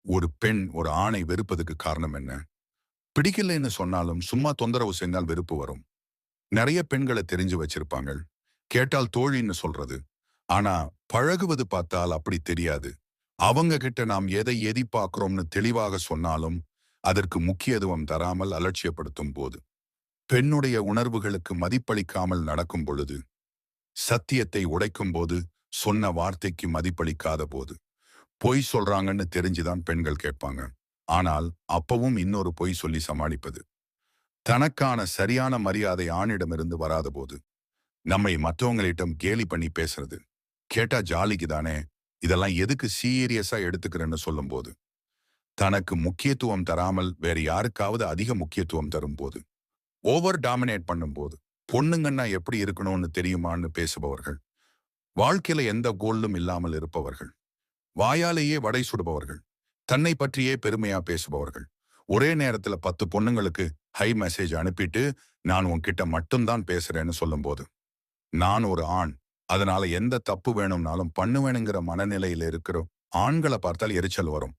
ஒரு பெண் ஒரு ஆணை வெறுப்பதுக்கு காரணம் என்ன? பிடிக்கலைன்னு சொன்னாலும் சும்மா தொந்தரவு செஞ்சால் வெறுப்பு வரும். நிறைய பெண்களை தெரிஞ்சு வச்சிருப்பாங்க. கேட்டால் தோழின்னு சொல்றது. ஆனா பழகுவது பார்த்தால் அப்படி தெரியாது. அவங்க கிட்ட நாம் எதை எதிர்பார்க்கிறோம்னு தெளிவாக சொன்னாலும் அதற்கு முக்கியத்துவம் தராமல் அலட்சியப்படுத்தும் போது, பெண்ணுடைய உணர்வுகளுக்கு மதிப்பளிக்காமல் நடக்கும் பொழுது, சத்தியத்தை உடைக்கும் போது, சொன்ன வார்த்தைக்கு மதிப்பளிக்காத போது, பொய் சொல்றாங்கன்னு தெரிஞ்சுதான் பெண்கள் கேட்பாங்க. ஆனால் அப்பவும் இன்னொரு பொய் சொல்லி சமாளிப்பது. தனக்கான சரியான மரியாதை ஆணிடமிருந்து வராத போது, நம்மை மற்றவங்களிடம் கேலி பண்ணி பேசுறது. கேட்டா ஜாலிக்கு தானே, இதெல்லாம் எதுக்கு சீரியஸா எடுத்துக்கிறேன்னு சொல்லும்போது, தனக்கு முக்கியத்துவம் தராமல் வேற யாருக்காவது அதிக முக்கியத்துவம் தரும்போது, ஓவர் டாமினேட் பண்ணும்போது, பொண்ணுங்கன்னா எப்படி இருக்கணும்னு தெரியுமான்னு பேசுபவர்கள், வாழ்க்கையில எந்த கோலும் இல்லாமல் இருப்பவர்கள், வாயாலேயே வடை சுடுபவர்கள், தன்னை பற்றியே பெருமையா பேசுபவர்கள், ஒரே நேரத்துல 10 பொண்ணுங்களுக்கு ஹை மெசேஜ் அனுப்பிட்டு நான் உன்கிட்ட மட்டும்தான் பேசுறேன்னு சொல்லும்போது, நான் ஒரு ஆண், அதனால எந்த தப்பு வேணும்னாலும் பண்ணுவேனுங்கிற மனநிலையில இருக்கிற ஆண்களை பார்த்தால் எரிச்சல் வரும்.